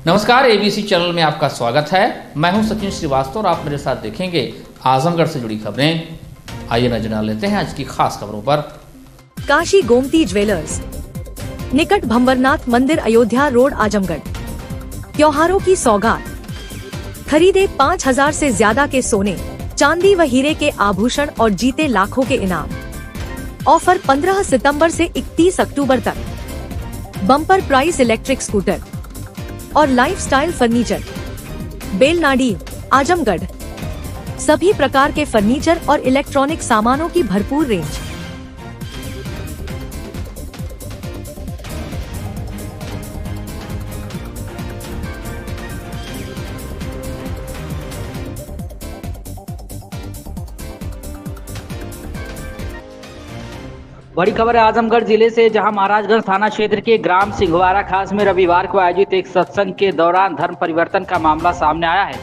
नमस्कार, ABC channel में आपका स्वागत है। मैं हूं सचिन श्रीवास्तव और आप मेरे साथ देखेंगे आजमगढ़ से जुड़ी खबरें। आइए नजर डाल लेते हैं आज की खास खबरों पर। काशी गोमती ज्वेलर्स निकट भंवरनाथ मंदिर, अयोध्या रोड, आजमगढ़। त्योहारों की सौगात, खरीदे 5000 से ज्यादा के सोने, चांदी व हीरे के आभूषण और जीते लाखों के इनाम। ऑफर 15 सितंबर से 31 अक्टूबर तक। बम्पर प्राइस इलेक्ट्रिक स्कूटर और लाइफस्टाइल फर्नीचर, बेलनाडी, आजमगढ़। सभी प्रकार के फर्नीचर और इलेक्ट्रॉनिक सामानों की भरपूर रेंज। बड़ी खबर है आजमगढ़ जिले से, जहां महाराजगंज थाना क्षेत्र के ग्राम सिंघवारा खास में रविवार को आयोजित एक सत्संग के दौरान धर्म परिवर्तन का मामला सामने आया है।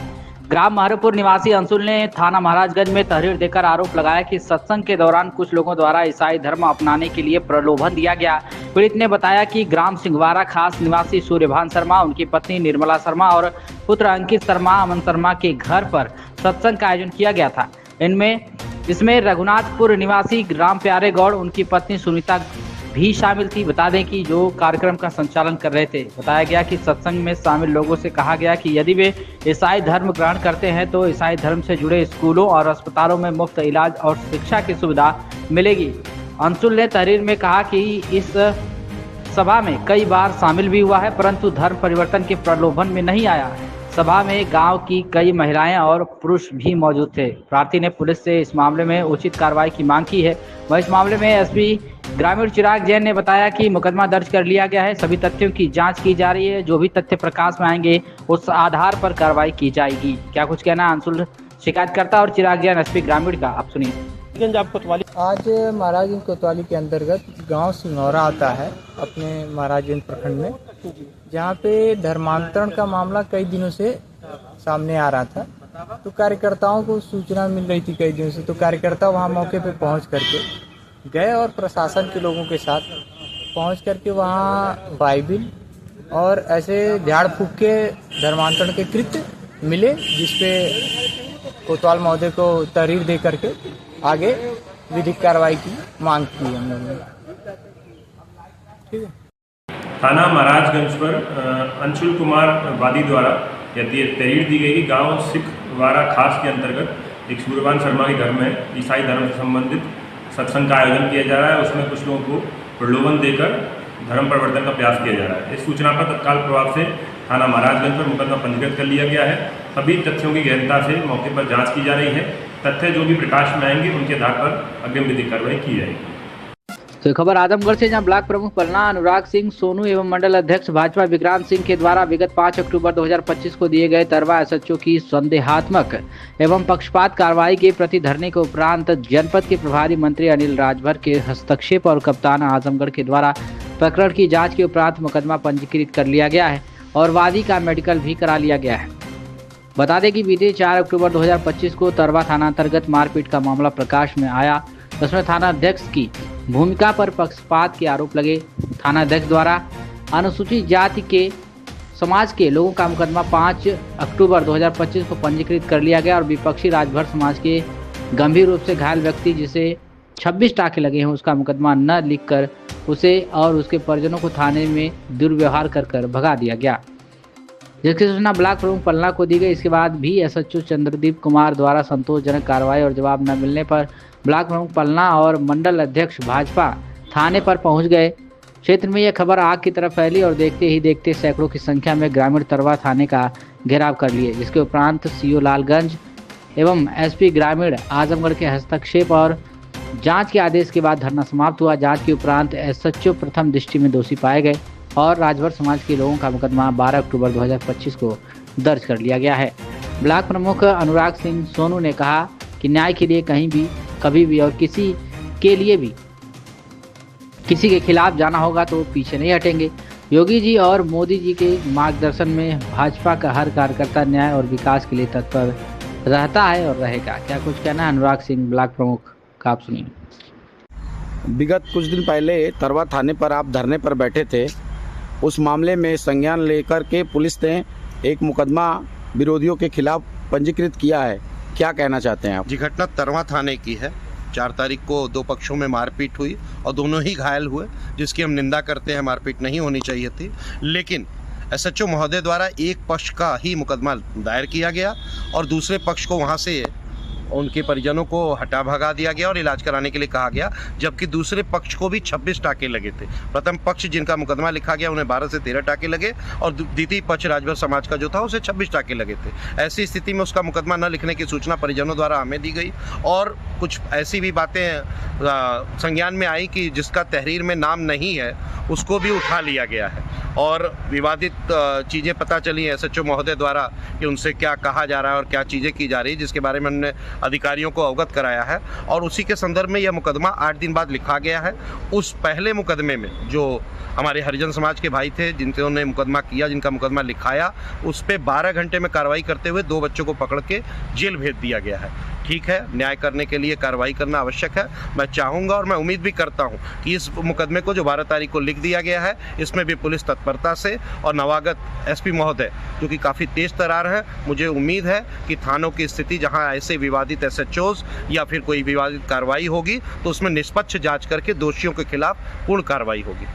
ग्राम महरपुर निवासी अंशुल ने थाना महाराजगंज में तहरीर देकर आरोप लगाया कि सत्संग के दौरान कुछ लोगों द्वारा ईसाई धर्म अपनाने के लिए प्रलोभन दिया गया। पीड़ित ने बताया कि ग्राम सिंघवारा खास निवासी सूर्यभान शर्मा, उनकी पत्नी निर्मला शर्मा और पुत्र अंकित शर्मा, अमन शर्मा के घर पर सत्संग का आयोजन किया गया था। इसमें रघुनाथपुर निवासी राम प्यारे गौड़, उनकी पत्नी सुनीता भी शामिल थी। बता दें कि जो कार्यक्रम का संचालन कर रहे थे, बताया गया कि सत्संग में शामिल लोगों से कहा गया कि यदि वे ईसाई धर्म ग्रहण करते हैं तो ईसाई धर्म से जुड़े स्कूलों और अस्पतालों में मुफ्त इलाज और शिक्षा की सुविधा मिलेगी। अंशुल ने तहरीर में कहा कि इस सभा में कई बार शामिल भी हुआ है, परंतु धर्म परिवर्तन के प्रलोभन में नहीं आया। सभा में गांव की कई महिलाएं और पुरुष भी मौजूद थे। प्रार्थी ने पुलिस से इस मामले में उचित कार्रवाई की मांग की है। वह इस मामले में एसपी ग्रामीण चिराग जैन ने बताया कि मुकदमा दर्ज कर लिया गया है। सभी तथ्यों की जांच की जा रही है। जो भी तथ्य प्रकाश में आएंगे उस आधार पर कार्रवाई की जाएगी। क्या कुछ कहना है अंशुल शिकायतकर्ता और चिराग जैन एसपी ग्रामीण का, आप सुनिए। आज महाराजगंज कोतवाली के अंतर्गत गांव सिंघौरा आता है अपने महाराजगंज प्रखंड में, जहां पे धर्मांतरण का मामला कई दिनों से सामने आ रहा था। तो कार्यकर्ताओं को सूचना मिल रही थी कई दिनों से, तो कार्यकर्ता वहां मौके पे पहुंच करके गए और प्रशासन के लोगों के साथ पहुंच करके वहां बाइबिल और ऐसे झाड़ फूक के धर्मांतरण के कृत्य मिले, जिसपे कोतवाल महोदय को तहरीर दे करके आगे विधिक कार्रवाई की मांग की हम लोगों ने। ठीक है। थाना महाराजगंज पर अंशुल कुमार वादी द्वारा तहरीर दी गई कि गांव सिंघवारा खास के अंतर्गत एक सूर्यभान शर्मा के घर में ईसाई धर्म से संबंधित सत्संग का आयोजन किया जा रहा है। उसमें कुछ लोगों को प्रलोभन देकर धर्म परिवर्तन का प्रयास किया जा रहा है। इस सूचना पर तत्काल प्रभाव से थाना महाराजगंज पर मुकदमा पंजीकृत कर लिया गया है। सभी तथ्यों की गहनता से मौके पर जांच की जा रही है। तथ्य जो भी प्रकाश में आएंगे उनके आधार पर अग्रिम विधिक कार्रवाई की जाएगी। तो खबर आजमगढ़ से, जहां ब्लॉक प्रमुख पलना अनुराग सिंह सोनू एवं मंडल अध्यक्ष भाजपा विक्रांत सिंह के द्वारा विगत 5 अक्टूबर 2025 को दिए गए तरवा एसएचओ की संदेहात्मक एवं पक्षपात कार्रवाई के प्रति धरने के उपरांत जनपद के प्रभारी मंत्री अनिल राजभर के हस्तक्षेप और कप्तान आजमगढ़ के द्वारा प्रकरण की जाँच के उपरांत मुकदमा पंजीकृत कर लिया गया है और वादी का मेडिकल भी करा लिया गया है। बता दें कि बीते 4 अक्टूबर 2025 को तरवा थाना अंतर्गत मारपीट का मामला प्रकाश में आया। उसमें थाना अध्यक्ष की भूमिका पर पक्षपात के आरोप लगे। थाना अध्यक्ष द्वारा अनुसूचित जाति के समाज के लोगों का मुकदमा 5 अक्टूबर 2025 को पंजीकृत कर लिया गया और विपक्षी राजभर समाज के गंभीर रूप से घायल व्यक्ति जिसे 26 टाके लगे हैं उसका मुकदमा न लिखकर उसे और उसके परिजनों को थाने में दुर्व्यवहार कर भगा दिया गया, जिसकी सूचना ब्लॉक प्रमुख पलना को दी गई। इसके बाद भी एसएचओ चंद्रदीप कुमार द्वारा संतोषजनक कार्रवाई और जवाब न मिलने पर ब्लॉक प्रमुख पलना और मंडल अध्यक्ष भाजपा थाने पर पहुंच गए। क्षेत्र में यह खबर आग की तरफ फैली और देखते ही देखते सैकड़ों की संख्या में ग्रामीण तरवा थाने का घेराव कर लिए, जिसके उपरांत सीओ लालगंज एवं एसपी ग्रामीण आजमगढ़ के हस्तक्षेप और जांच के आदेश के बाद धरना समाप्त हुआ। जांच के उपरांत एसएचओ प्रथम दृष्टि में दोषी पाए गए और राजभर समाज के लोगों का मुकदमा 12 अक्टूबर 2025 को दर्ज कर लिया गया है। ब्लॉक प्रमुख अनुराग सिंह सोनू ने कहा कि न्याय के लिए कहीं भी, कभी भी और किसी के लिए भी किसी के खिलाफ जाना होगा तो पीछे नहीं हटेंगे। योगी जी और मोदी जी के मार्गदर्शन में भाजपा का हर कार्यकर्ता न्याय और विकास के लिए तत्पर रहता है और रहेगा। क्या कुछ कहना है अनुराग सिंह ब्लॉक प्रमुख का, आप सुनिए। विगत कुछ दिन पहले तरवा थाने पर आप धरने पर बैठे थे उस मामले में संज्ञान लेकर के पुलिस ने एक मुकदमा विरोधियों के खिलाफ पंजीकृत किया है। क्या कहना चाहते हैं आप? जी, घटना तरवा थाने की है। 4 तारीख को 2 पक्षों में मारपीट हुई और दोनों ही घायल हुए, जिसकी हम निंदा करते हैं। मारपीट नहीं होनी चाहिए थी, लेकिन SHO महोदय द्वारा एक पक्ष का ही मुकदमा दायर किया गया और दूसरे पक्ष को वहां से उनके परिजनों को हटा भगा दिया गया और इलाज कराने के लिए कहा गया, जबकि दूसरे पक्ष को भी 26 टाके लगे थे। प्रथम पक्ष जिनका मुकदमा लिखा गया उन्हें 12 से 13 टाके लगे और द्वितीय पक्ष राजभर समाज का जो था उसे 26 टाके लगे थे। ऐसी स्थिति में उसका मुकदमा न लिखने की सूचना परिजनों द्वारा हमें दी गई और कुछ ऐसी भी बातें संज्ञान में आई कि जिसका तहरीर में नाम नहीं है उसको भी उठा लिया गया है और विवादित चीज़ें पता चली हैं SHO महोदय द्वारा कि उनसे क्या कहा जा रहा है और क्या चीज़ें की जा रही है, जिसके बारे में हमने अधिकारियों को अवगत कराया है और उसी के संदर्भ में यह मुकदमा 8 दिन बाद लिखा गया है। उस पहले मुकदमे में जो हमारे हरिजन समाज के भाई थे जिन्होंने मुकदमा किया, जिनका मुकदमा लिखाया, उस पर 12 घंटे में कार्रवाई करते हुए 2 बच्चों को पकड़ के जेल भेज दिया गया है। ठीक है, न्याय करने के लिए कार्रवाई करना आवश्यक है। मैं चाहूँगा और मैं उम्मीद भी करता हूँ कि इस मुकदमे को जो 12 तारीख को लिख दिया गया है, इसमें भी पुलिस तत्परता से और नवागत SP महोदय जो कि काफ़ी तेज तरार है, मुझे उम्मीद है कि थानों की स्थिति जहाँ ऐसे विवादित SHOs या फिर कोई विवादित कार्रवाई होगी तो उसमें निष्पक्ष जाँच करके दोषियों के खिलाफ पूर्ण कार्रवाई होगी।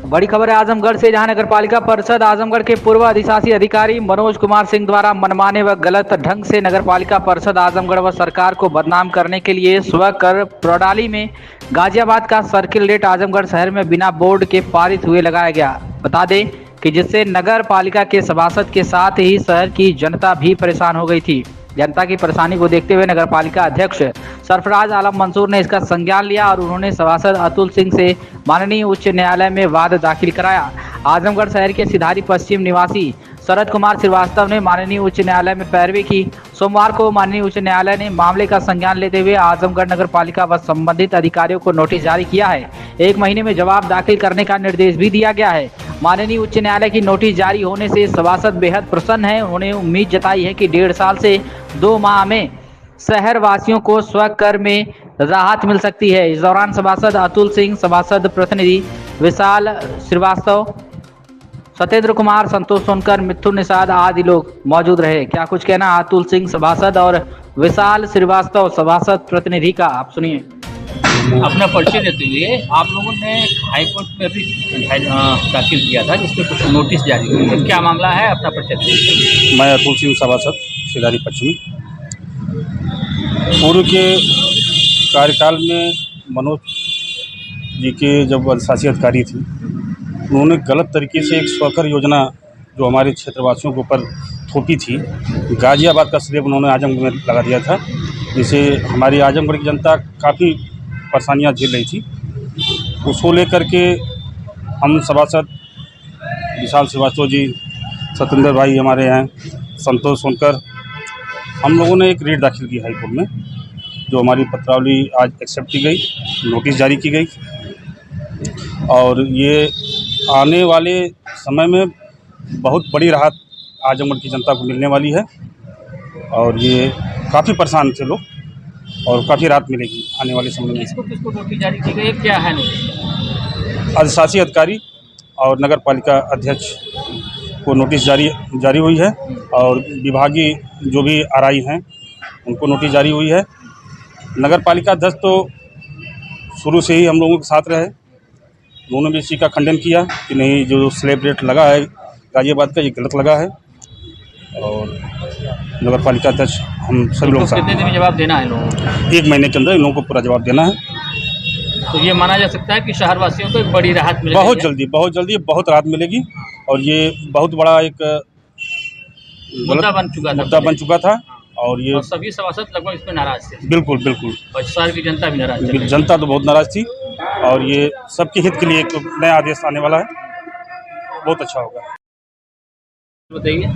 बड़ी खबर है आजमगढ़ से, जहां नगर पालिका परिषद आजमगढ़ के पूर्व अधिशासी अधिकारी मनोज कुमार सिंह द्वारा मनमाने व गलत ढंग से नगर पालिका परिषद आजमगढ़ व सरकार को बदनाम करने के लिए स्वकर प्रणाली में गाजियाबाद का सर्किल रेट आजमगढ़ शहर में बिना बोर्ड के पारित हुए लगाया गया। बता दें कि जिससे नगर पालिका के सभासद के साथ ही शहर की जनता भी परेशान हो गई थी। जनता की परेशानी को देखते हुए नगर पालिका अध्यक्ष सरफराज आलम मंसूर ने इसका संज्ञान लिया और उन्होंने सभासद अतुल सिंह से माननीय उच्च न्यायालय में वाद दाखिल कराया। आजमगढ़ शहर के सिधारी पश्चिम निवासी शरद कुमार श्रीवास्तव ने माननीय उच्च न्यायालय में पैरवी की। सोमवार को माननीय उच्च न्यायालय ने मामले का संज्ञान लेते हुए आजमगढ़ नगर पालिका व संबंधित अधिकारियों को नोटिस जारी किया है। 1 महीने में जवाब दाखिल करने का निर्देश भी दिया गया है। माननीय उच्च न्यायालय की नोटिस जारी होने से सभासद बेहद प्रसन्न है। उन्होंने उम्मीद जताई है कि 1.5 साल से 2 माह में शहर वासियों को स्वकर में राहत मिल सकती है। इस दौरान सभासद अतुल सिंह, सभासद प्रतिनिधि विशाल श्रीवास्तव, सत्येंद्र कुमार, संतोष सोनकर, मिथुन निषाद आदि लोग मौजूद रहे। क्या कुछ कहना अतुल सिंह सभासद और विशाल श्रीवास्तव सभासद प्रतिनिधि का, आप सुनिए। अपना परिचय देते हुए आप लोगों ने हाईकोर्ट में भी दाखिल किया था जिसपे कुछ नोटिस जारी हुई है, क्या मामला है? अपना परिचय दीजिए। मैं अतुल सिंह सभासद सिधारी पश्चिमी। पूर्व के कार्यकाल में मनोज जी के जब अधिशासी अधिकारी थी, उन्होंने गलत तरीके से एक स्वकर योजना जो हमारे क्षेत्रवासियों के ऊपर थोपी थी, गाजियाबाद का स्लैब उन्होंने आजमगढ़ में लगा दिया था, जिससे हमारी आजमगढ़ की जनता काफ़ी परेशानियां झेल रही थी। उसको लेकर के हम सभासद विशाल श्रीवास्तव जी, सत्येंद्र भाई हमारे हैं, संतोष सोनकर, हम लोगों ने एक रेट दाखिल की हाई कोर्ट में, जो हमारी पत्रावली आज एक्सेप्ट की गई, नोटिस जारी की गई और ये आने वाले समय में बहुत बड़ी राहत आजमगढ़ की जनता को मिलने वाली है और ये काफ़ी परेशान थे लोग और काफ़ी राहत मिलेगी आने वाले समय में। किसको नोटिस जारी की गई, क्या है नोटिस? अधिशासी अधिकारी और नगर पालिका अध्यक्ष को नोटिस जारी हुई है और विभागीय जो भी आरआई हैं उनको नोटिस जारी हुई है। नगर पालिका अध्यक्ष तो शुरू से ही हम लोगों के साथ रहे, उन्होंने भी इसी का खंडन किया कि नहीं, जो स्लैब रेट लगा है गाजियाबाद का ये गलत लगा है और नगर पालिका अध्यक्ष हम सभी लोग कितने दिन में जवाब देना है लोगों को? 1 महीने के अंदर इन लोगों को पूरा जवाब देना है। तो ये माना जा सकता है कि शहरवासियों को एक बड़ी राहत मिलेगी? बहुत जल्दी बहुत राहत मिलेगी और ये बहुत बड़ा एक मुद्दा बन चुका था और ये और सभी सभासद लगभग इस पर नाराज थे। बिल्कुल और शहर की जनता भी नाराज है। जनता तो बहुत नाराज थी और ये सबके हित के लिए एक नया आदेश आने वाला है, बहुत अच्छा होगा। बताइए।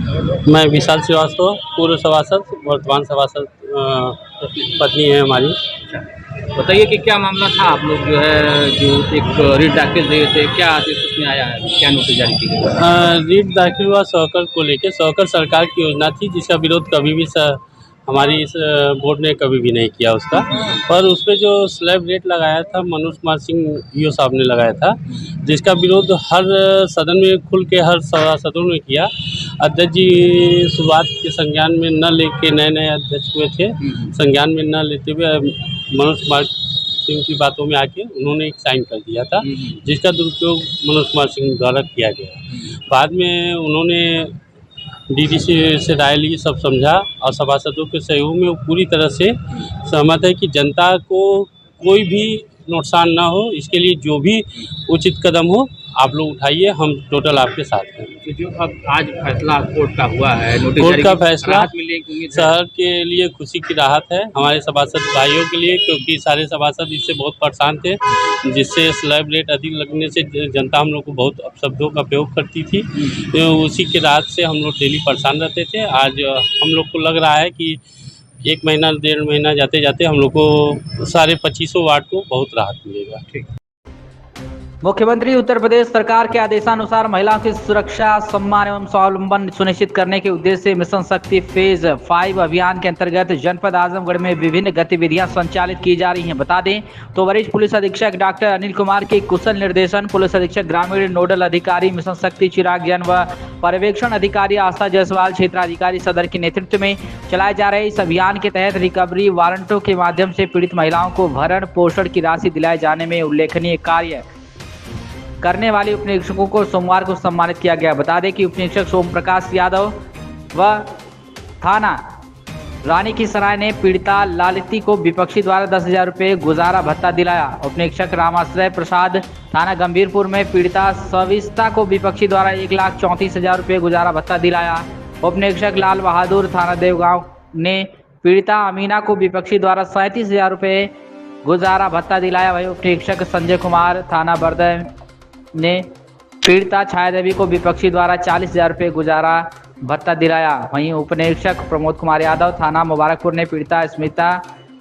मैं विशाल श्रीवास्तव, पूर्व सभासद, वर्तमान सभासद पत्नी है हमारी। बताइए कि क्या मामला था, आप लोग जो है जो एक रीट दाखिल दिए थे, क्या आदेश उसमें आया है, क्या नोटिस जारी की गई? रीट दाखिल हुआ सहकर को लेकर। सहकर सरकार की योजना थी जिसका विरोध कभी भी हमारी इस बोर्ड ने कभी भी नहीं किया उसका। पर उस पर जो स्लैब रेट लगाया था मनोज कुमार सिंह ईओ साहब ने लगाया था, जिसका विरोध हर सदन में खुल के हर सदनों में किया। अध्यक्ष जी शुरुआत के संज्ञान में न लेके नए अध्यक्ष हुए थे, संज्ञान में न लेते हुए मनोज कुमार सिंह की बातों में आके उन्होंने एक साइन कर दिया था, जिसका दुरुपयोग मनोज कुमार सिंह द्वारा किया गया। बाद में उन्होंने डीडीसी से राय ली, सब समझा और सभासदों के सहयोग में वो पूरी तरह से सहमत है कि जनता को कोई भी नुकसान ना हो, इसके लिए जो भी उचित कदम हो आप लोग उठाइए, हम टोटल आपके साथ हैं। तो जो अब आज फैसला कोर्ट का हुआ है, कोर्ट का फैसला मिलेगी शहर के लिए खुशी की राहत है, हमारे सभासद भाइयों के लिए, क्योंकि सारे सभासद इससे बहुत परेशान थे, जिससे स्लैब रेट अधिक लगने से जनता हम लोग को बहुत अपशब्दों का प्रयोग करती थी। तो उसी की राहत से हम लोग डेली परेशान रहते थे। आज हम लोग को लग रहा है कि 1 महीना 1.5 महीना जाते जाते हम लोग को सारे 2500 वार्ड को बहुत राहत मिलेगा। ठीक। मुख्यमंत्री उत्तर प्रदेश सरकार के आदेशानुसार महिलाओं की सुरक्षा, सम्मान एवं स्वावलंबन सुनिश्चित करने के उद्देश्य से मिशन शक्ति फेज 5 अभियान के अंतर्गत जनपद आजमगढ़ में विभिन्न गतिविधियां संचालित की जा रही हैं। बता दें तो वरिष्ठ पुलिस अधीक्षक डॉक्टर अनिल कुमार के कुशल निर्देशन, पुलिस अधीक्षक ग्रामीण नोडल अधिकारी मिशन शक्ति चिराग जैन व पर्यवेक्षण अधिकारी आस्था जायसवाल क्षेत्राधिकारी सदर के नेतृत्व में चलाए जा रहे इस अभियान के तहत रिकवरी वारंटों के माध्यम से पीड़ित महिलाओं को भरण पोषण की राशि दिलाए जाने में उल्लेखनीय कार्य करने वाले उपनिरीक्षकों को सोमवार को सम्मानित किया गया। बता दें कि उपनिरीक्षक सोम प्रकाश यादव व थाना रानी की सराय ने पीड़िता लालिती को विपक्षी द्वारा 10,000 रुपये गुजारा भत्ता दिलाया। उपनिरीक्षक रामाश्रय प्रसाद थाना गंभीरपुर में पीड़िता सविस्ता को विपक्षी द्वारा 1,34,000 रुपये गुजारा भत्ता दिलाया। उपनिरीक्षक लाल बहादुर थाना देवगांव ने पीड़िता अमीना को विपक्षी द्वारा 37,000 रुपये गुजारा भत्ता दिलाया। वही उपनिरीक्षक संजय कुमार थाना बरदह ने पीड़िता छाया देवी को विपक्षी द्वारा 40,000 रुपये गुजारा भत्ता दिलाया। वहीं उपनिरीक्षक प्रमोद कुमार यादव थाना मुबारकपुर ने पीड़िता स्मिता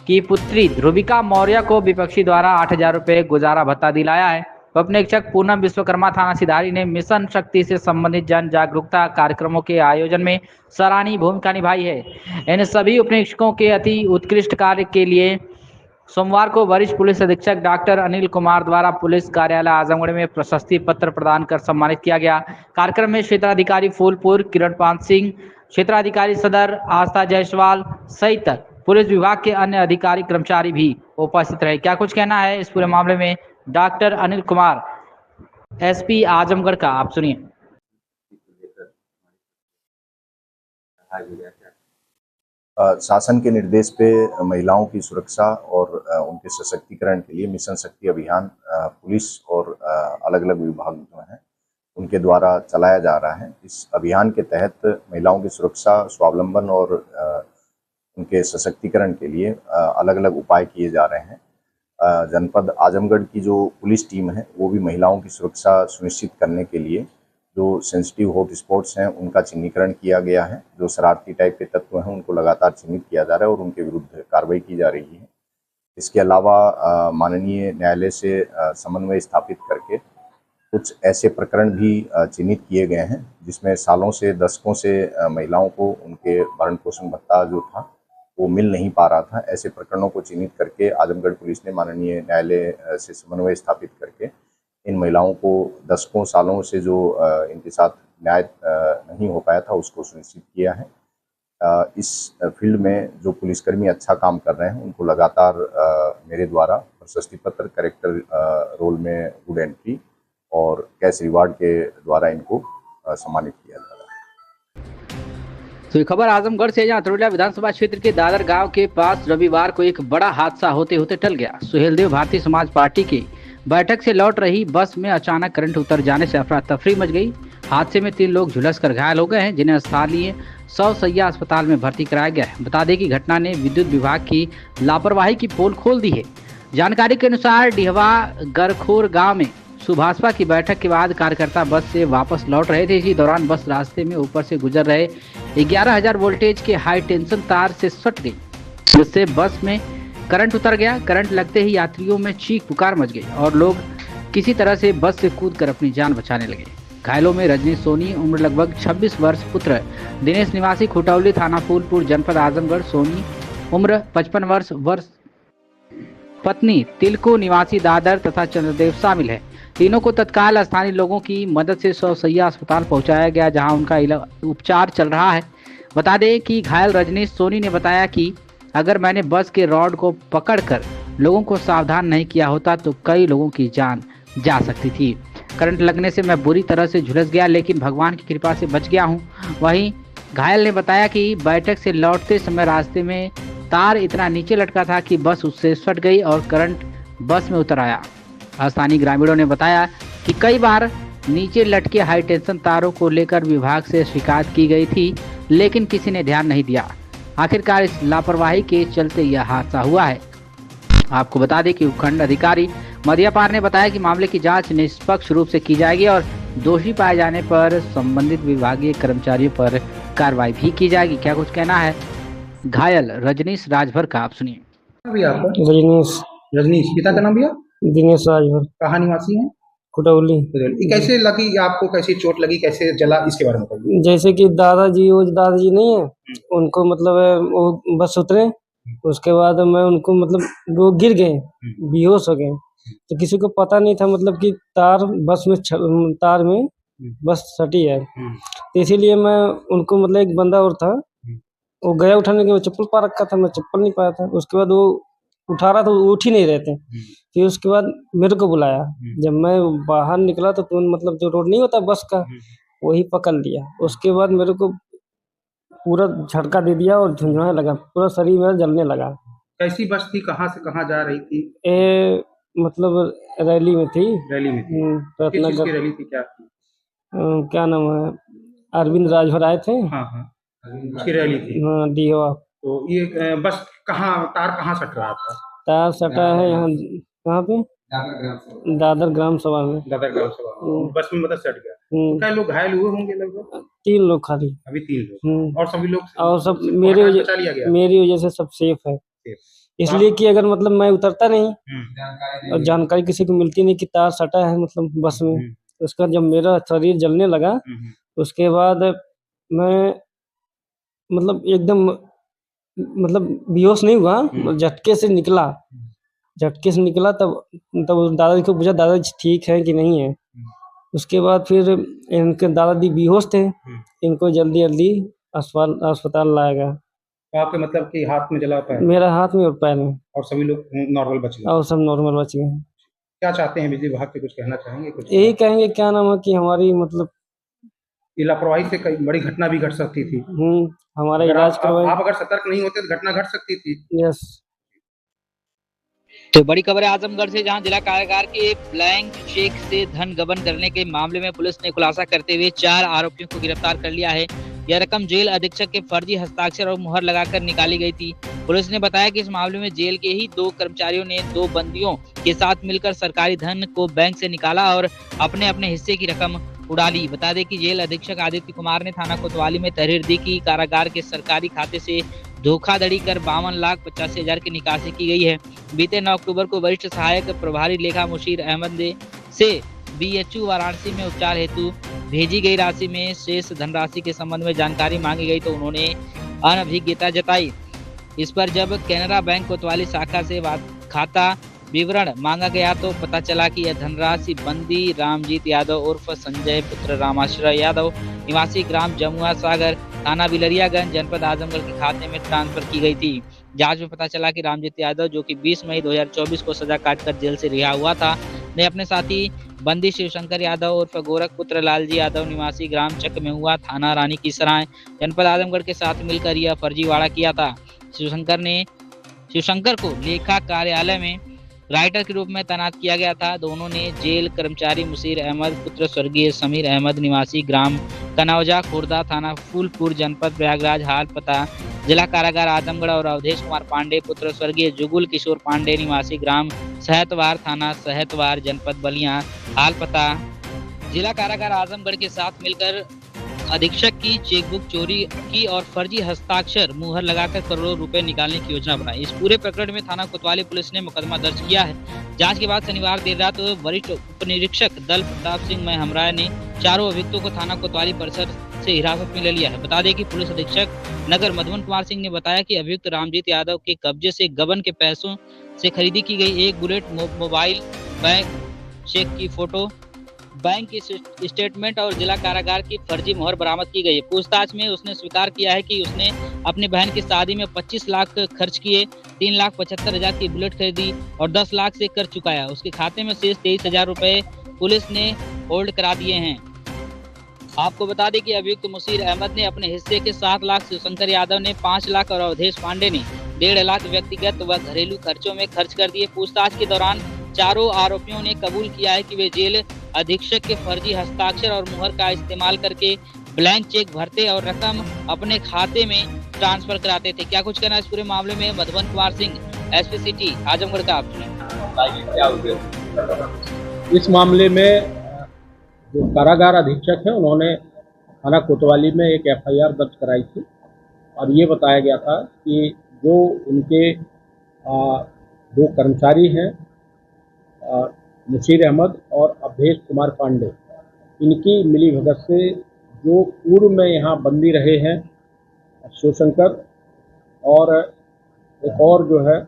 की पुत्री ध्रुविका मौर्य को विपक्षी द्वारा 8,000 रुपये गुजारा भत्ता दिलाया है। उपनिरीक्षक पूनम विश्वकर्मा थाना सिधारी ने मिशन शक्ति से संबंधित जन जागरूकता कार्यक्रमों के आयोजन में सराहनीय भूमिका निभाई है। इन सभी उपनिरीक्षकों के अति उत्कृष्ट कार्य के लिए सोमवार को वरिष्ठ पुलिस अधीक्षक डॉक्टर अनिल कुमार द्वारा पुलिस कार्यालय आजमगढ़ में प्रशस्ति पत्र प्रदान कर सम्मानित किया गया। कार्यक्रम में क्षेत्राधिकारी फूलपुर किरणपाल सिंह, क्षेत्राधिकारी सदर आस्था जायसवाल सहित पुलिस विभाग के अन्य अधिकारी कर्मचारी भी उपस्थित रहे। क्या कुछ कहना है इस पूरे मामले में डॉक्टर अनिल कुमार एसपी आजमगढ़ का, आप सुनिए। शासन के निर्देश पे महिलाओं की सुरक्षा और उनके सशक्तिकरण के लिए मिशन शक्ति अभियान पुलिस और अलग अलग विभाग जो हैं उनके द्वारा चलाया जा रहा है। इस अभियान के तहत महिलाओं की सुरक्षा, स्वावलंबन और उनके सशक्तिकरण के लिए अलग अलग उपाय किए जा रहे हैं। जनपद आजमगढ़ की जो पुलिस टीम है वो भी महिलाओं की सुरक्षा सुनिश्चित करने के लिए जो सेंसिटिव हॉट स्पॉट्स हैं उनका चिन्हीकरण किया गया है। जो शरारती टाइप के तत्व हैं उनको लगातार चिन्हित किया जा रहा है और उनके विरुद्ध कार्रवाई की जा रही है। इसके अलावा माननीय न्यायालय से समन्वय स्थापित करके कुछ ऐसे प्रकरण भी चिन्हित किए गए हैं जिसमें सालों से, दशकों से महिलाओं को उनके भरण पोषण भत्ता जो था वो मिल नहीं पा रहा था। ऐसे प्रकरणों को चिन्हित करके आजमगढ़ पुलिस ने माननीय न्यायालय से समन्वय स्थापित करके इन महिलाओं को दशकों सालों से जो इनके साथ न्याय नहीं हो पाया था उसको सुनिश्चित किया है। इस फील्ड में जो पुलिसकर्मी अच्छा काम कर रहे हैं उनको लगातार मेरे द्वारा प्रशस्ति पत्र, कैरेक्टर रोल में गुड एंट्री और कैश रिवार्ड के द्वारा इनको सम्मानित किया जा रहा है। तो ये खबर आजमगढ़ से, जहां तरोलिया विधानसभा क्षेत्र के दादर गांव के पास रविवार को एक बड़ा हादसा होते होते टल गया। सुहेलदेव भारतीय समाज पार्टी की बैठक से लौट रही बस में अचानक करंट उतर जाने से अफरा तफरी मच गई। हादसे में 3 लोग झुलसकर घायल हो गए हैं, जिन्हें स्थानीय 100 सैया अस्पताल में भर्ती कराया गया है। बता दें कि घटना ने विद्युत विभाग की लापरवाही की पोल खोल दी है। जानकारी के अनुसार डिहवा गरखोर गांव में सुभाषपा की बैठक के बाद कार्यकर्ता बस से वापस लौट रहे थे। इसी दौरान बस रास्ते में ऊपर से गुजर रहे 11,000 वोल्टेज के हाई टेंशन तार से सट गई, जिससे बस में करंट उतर गया। करंट लगते ही यात्रियों में चीख पुकार मच गई और लोग किसी तरह से बस से कूदकर अपनी जान बचाने लगे। घायलों में रजनीश सोनी उम्र लगभग 26 वर्ष, पुत्र दिनेश निवासी खुटौली थाना फूलपुर जनपद आजमगढ़, सोनी उम्र 55 वर्ष, पत्नी तिलको निवासी दादर तथा चंद्रदेव शामिल है। तीनों को तत्काल स्थानीय लोगों की मदद से 100 शैय्या अस्पताल पहुंचाया गया, जहां उनका उपचार चल रहा है। बता दें कि घायल रजनीश सोनी ने बताया कि अगर मैंने बस के रॉड को पकड़कर लोगों को सावधान नहीं किया होता तो कई लोगों की जान जा सकती थी। करंट लगने से मैं बुरी तरह से झुलस गया, लेकिन भगवान की कृपा से बच गया हूं। वहीं घायल ने बताया कि बैठक से लौटते समय रास्ते में तार इतना नीचे लटका था कि बस उससे सट गई और करंट बस में उतर आया। स्थानीय ग्रामीणों ने बताया कि कई बार नीचे लटके हाई टेंशन तारों को लेकर विभाग से शिकायत की गई थी, लेकिन किसी ने ध्यान नहीं दिया। आखिरकार इस लापरवाही के चलते यह हादसा हुआ है। आपको बता दें कि उपखंड अधिकारी मदियापार ने बताया कि मामले की जांच निष्पक्ष रूप से की जाएगी और दोषी पाए जाने पर संबंधित विभागीय कर्मचारियों पर कार्रवाई भी की जाएगी। क्या कुछ कहना है घायल रजनीश राजभर का, आप सुनिए। रजनीश, पिता का नाम भैया? दिनेश राजभर। कहाँ निवासी हैं? खुटौली। कैसे लगी आपको, कैसे चोट लगी, कैसे जला, इसके बारे में बताइए। जैसे कि दादाजी नहीं है, उनको मतलब वो बस उतरे, उसके बाद मैं उनको मतलब वो गिर गए, बेहोश हो गए। तो किसी को पता नहीं था मतलब कि तार में बस सटी है, तो इसीलिए मैं उनको मतलब एक बंदा और था, वो गया उठाने के, वो चप्पल पा रखा था, मैं चप्पल नहीं पाया था। उसके बाद वो उठा रहा था, वो उठ ही नहीं रहे थे। फिर उसके बाद मेरे को बुलाया। जब मैं बाहर निकला तो मतलब जो रोड नहीं होता बस का, वही पकड़ लिया। उसके बाद मेरे को पूरा झटका दे दिया और झुंझुनाने लगा, पूरा शरीर मेरा जलने लगा। कैसी बस थी, कहाँ से कहाँ जा रही थी? मतलब रैली में थी। रैली में थी? किस चीज़ की रैली थी, क्या थी? क्या नाम है, अरविंद राजभर आए थे। हाँ, उसकी रैली थी। हाँ, डीओ। तो ये बस तार कहाँ सट रहा था? तार सटा है यहाँ, कहाँ पे? दादर ग्राम सभा में। दादर ग्राम सभा बस में मतलब सट गया। कई लोग घायल हुए होंगे? लगभग 3 लोग खाली। अभी 3 लोग, और सभी लोग? और सब मेरी वजह से सब सेफ है। इसलिए कि अगर मतलब मैं उतरता नहीं और जानकारी किसी को मिलती नहीं कि तार सटा है मतलब बस में, उसका जब मेरा शरीर जलने लगा, उसके बाद मैं मतलब एकदम मतलब बेहोश नहीं हुआ, झटके से निकला। तब दादाजी को पूछा, दादाजी ठीक है कि नहीं है। उसके बाद फिर इनके दादाजी बेहोश थे, इनको जल्दी अस्पताल लाया गया। आपके मतलब कि हाथ में जला पाया? मेरा हाथ में और पैर में। और सभी लोग नॉर्मल बच गए? और सब नॉर्मल बच गए। क्या चाहते हैं बिजली विभाग से, कुछ कहना चाहेंगे? कुछ यही कहेंगे, क्या नाम है कि हमारी मतलब लापरवाही से कई बड़ी घटना भी घट सकती थी। हमारा इलाज करवाए। आप अगर सतर्क नहीं होते तो घटना घट सकती थी। यस। तो बड़ी खबर है आजमगढ़ से, जहां जिला कारागार के ब्लैंक चेक से धन गबन करने के मामले में पुलिस ने खुलासा करते हुए 4 आरोपियों को गिरफ्तार कर लिया है। यह रकम जेल अधीक्षक के फर्जी हस्ताक्षर और मुहर लगाकर निकाली गई थी। पुलिस ने बताया कि इस मामले में जेल के ही 2 कर्मचारियों ने 2 बंदियों के साथ मिलकर सरकारी धन को बैंक से निकाला और अपने अपने हिस्से की रकम उड़ा ली। बता दें कि जेल अधीक्षक आदित्य कुमार ने थाना कोतवाली में तहरीर दी कि कारागार के सरकारी खाते से धोखाधड़ी कर 52,85,000 की निकासी की गई है। बीते 9 अक्टूबर को वरिष्ठ सहायक प्रभारी लेखा मुशीर अहमद से BHU वाराणसी में उपचार हेतु भेजी गई राशि में शेष धनराशि के संबंध में जानकारी मांगी गई तो उन्होंने अनभिज्ञता जताई। इस पर जब कैनरा बैंक कोतवाली शाखा से खाता विवरण मांगा गया तो पता चला कि यह धनराशि बंदी रामजीत यादव उर्फ संजय पुत्र रामाश्रय यादव निवासी ग्राम जमुआ सागर थाना बिलरियागंज जनपद आजमगढ़ के खाते में ट्रांसफर की गई थी। जांच में पता चला कि रामजीत यादव, जो कि 20 मई 2024 को सजा काटकर जेल से रिहा हुआ था, ने अपने साथी बंदी शिवशंकर यादव उर्फ गोरख पुत्र लालजी यादव निवासी ग्राम चक में हुआ थाना रानी की सराय जनपद आजमगढ़ के साथ मिलकर यह फर्जीवाड़ा किया था। शिवशंकर को लेखा कार्यालय में राइटर के रूप में तैनात किया गया था। दोनों ने जेल कर्मचारी मुशीर अहमद पुत्र स्वर्गीय समीर अहमद निवासी ग्राम कनौजा खुर्दा थाना फूलपुर जनपद प्रयागराज हाल पता जिला कारागार आजमगढ़ और अवधेश कुमार पांडे पुत्र स्वर्गीय जुगुल किशोर पांडे निवासी ग्राम सहतवार थाना सहतवार जनपद बलिया हाल पता जिला कारागार आजमगढ़ के साथ मिलकर अधीक्षक की चेकबुक चोरी की और फर्जी हस्ताक्षर मुहर लगाकर करोड़ों रुपए निकालने की योजना बनाई। इस पूरे प्रकरण में थाना कोतवाली पुलिस ने मुकदमा दर्ज किया है। जांच के बाद शनिवार देर रात वरिष्ठ उप निरीक्षक दल प्रताप सिंह महमराय ने चारों अभियुक्तों को थाना कोतवाली परिसर से हिरासत में ले लिया है। बता दें कि पुलिस अधीक्षक नगर मधुबन कुमार सिंह ने बताया कि अभियुक्त रामजीत यादव के कब्जे से गबन के पैसों से खरीदी की गई एक बुलेट मोबाइल, बैंक चेक की फोटो, बैंक की स्टेटमेंट और जिला कारागार की फर्जी मोहर बरामद की गई है। पूछताछ में उसने स्वीकार किया है कि उसने अपनी बहन की शादी में 25 लाख खर्च किए, 3,75,000 की बुलेट खरीदी और 10 लाख से कर चुकाया। उसके खाते में शेष 23,000 रुपए पुलिस ने होल्ड करा दिए हैं। आपको बता दें कि अभियुक्त मुशीर अहमद ने अपने हिस्से के 7 लाख, शिवशंकर यादव ने 5 लाख और अवधेश पांडे ने 1.5 लाख व्यक्तिगत व घरेलू खर्चों में खर्च कर दिए। पूछताछ के दौरान चारों आरोपियों ने कबूल किया है कि वे जेल अधीक्षक के फर्जी हस्ताक्षर और मुहर का इस्तेमाल करके ब्लैंक चेक भरते और रकम अपने खाते में ट्रांसफर कराते थे। क्या कुछ कहना इस पूरे मामले में मधुबन कुमार सिंह, एसपी सिटी आजमगढ़ का आप सुने। इस मामले में जो कारागार अधीक्षक है उन्होंने थाना कोतवाली में एक एफआईआर दर्ज कराई थी और ये बताया गया था कि जो उनके दो कर्मचारी हैं मुशीर अहमद और अवधेश कुमार पांडे, इनकी मिली भगत से जो पूर्व में यहाँ बंदी रहे हैं शिवशंकर और एक और जो है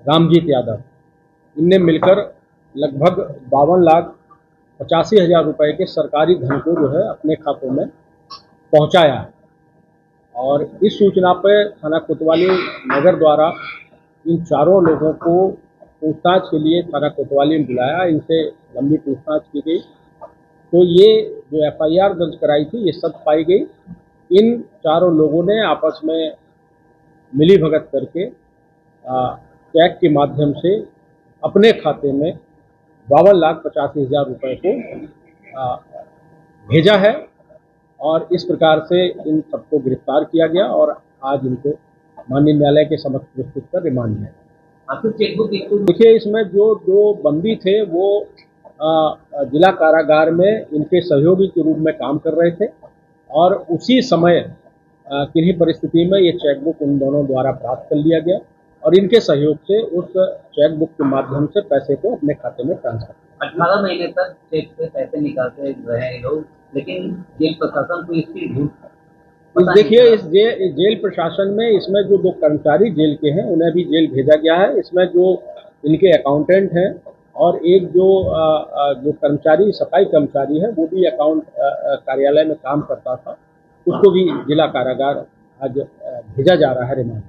रामजीत यादव, इनने मिलकर लगभग 52,85,000 रुपए के सरकारी धन को जो है अपने खातों में पहुंचाया है। और इस सूचना पर थाना कोतवाली नगर द्वारा इन चारों लोगों को पूछताछ के लिए थाना कोतवाली में बुलाया, इनसे लंबी पूछताछ की गई तो ये जो एफआईआर दर्ज कराई थी ये सच पाई गई। इन चारों लोगों ने आपस में मिली भगत करके चेक के माध्यम से अपने खाते में 52,85,000 रुपए को भेजा है और इस प्रकार से इन सबको गिरफ्तार किया गया और आज इनको माननीय न्यायालय के समक्ष प्रस्तुत कर रिमांड है। देखिए, इसमें जो दो बंदी थे वो जिला कारागार में इनके सहयोगी के रूप में काम कर रहे थे और उसी समय किन्हीं परिस्थिति में ये चेकबुक उन दोनों द्वारा प्राप्त कर लिया गया और इनके सहयोग से उस चेकबुक के माध्यम से पैसे को अपने खाते में ट्रांसफर 18 महीने तक चेक से पैसे निकालते रहे लोग, लेकिन जेल प्रशासन को इसकी देखिए इस जेल प्रशासन में इसमें जो दो कर्मचारी जेल के हैं उन्हें भी जेल भेजा गया है। इसमें जो इनके अकाउंटेंट हैं और एक जो कर्मचारी सफाई कर्मचारी है वो भी अकाउंट कार्यालय में काम करता था, उसको भी जिला कारागार आज भेजा जा रहा है रिमांड।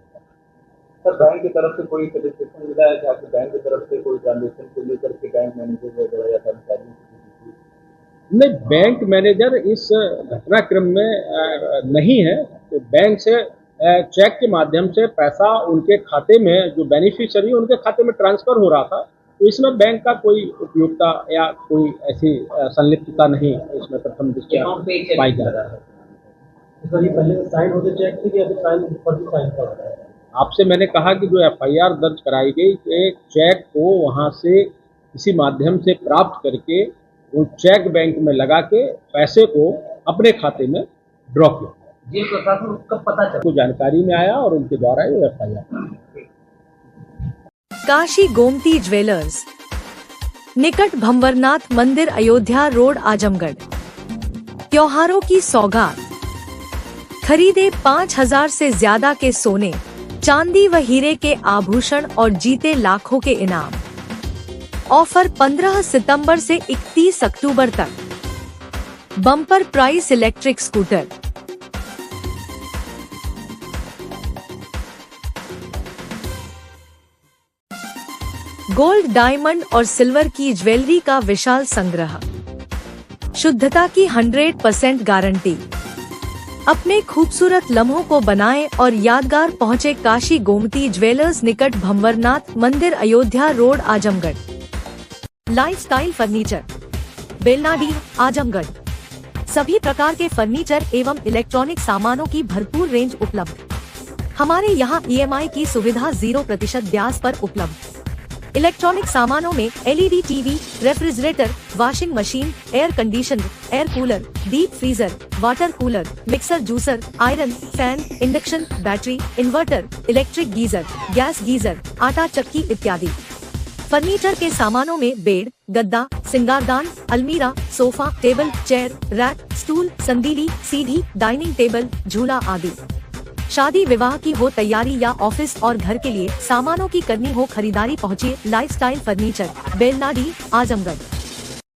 सर, बैंक की तरफ से कोई सर्टिफिकेशन मिला है कि आपके बैंक की तरफ से कोई ट्रांजेक्शन को लेकर के बैंक मैनेजर वगैरह या कर्मचारी? नहीं, बैंक मैनेजर इस घटनाक्रम में नहीं है। तो बैंक से चेक के माध्यम से पैसा उनके खाते में जो बेनिफिशियरी उनके खाते में ट्रांसफर हो रहा था, तो इसमें बैंक का कोई उपयोगिता या कोई ऐसी संलिप्तता नहीं इसमें प्रथम दृष्टया पाई जा रहा है। पहले साइन होते चेक थे कि अभी साइन कर रहा है? आपसे मैंने कहा कि जो एफआईआर दर्ज कराई गई कि चेक को वहां से किसी माध्यम से प्राप्त करके वो चेक बैंक में लगा के पैसे को अपने खाते में ड्रॉ किया। जेल प्रशासन कब पता चला? को जानकारी में आया और उनके द्वारा ये एफआईआर। काशी गोमती ज्वेलर्स, निकट भंवरनाथ मंदिर, अयोध्या रोड, आजमगढ़। त्योहारों की सौगात, खरीदे 5,000 से ज्यादा के सोने, चांदी व हीरे के आभूषण और जीते लाखों के इनाम। ऑफर 15 सितंबर से 31 अक्टूबर तक। Bumper price electric scooter. Gold, diamond और सिल्वर की ज्वेलरी का विशाल संग्रह, शुद्धता की 100% गारंटी। अपने खूबसूरत लम्हों को बनाएं और यादगार पहुंचे काशी गोमती ज्वेलर्स, निकट भंवरनाथ मंदिर, Ayodhya road, Azamgarh. Lifestyle furniture, Belnadi, Azamgarh. सभी प्रकार के फर्नीचर एवं इलेक्ट्रॉनिक सामानों की भरपूर रेंज उपलब्ध। हमारे यहाँ EMI की सुविधा 0% ब्याज पर उपलब्ध। इलेक्ट्रॉनिक सामानों में LED TV, refrigerator, washing machine, air conditioner, air cooler, deep freezer, water cooler, mixer, juicer, iron, fan, induction, battery, inverter, electric geyser, gas geyser, आटा चक्की इत्यादि। फर्नीचर के सामानों में बेड, गद्दा, सिंगारदान, अलमीरा, sofa, table, chair, rack, stool, संदीली, सीढ़ी, डाइनिंग टेबल, झूला आदि। शादी विवाह की हो तैयारी या ऑफिस और घर के लिए सामानों की करनी हो खरीदारी, पहुंचिए लाइफस्टाइल फर्नीचर, बेलनाडी, आजमगढ़।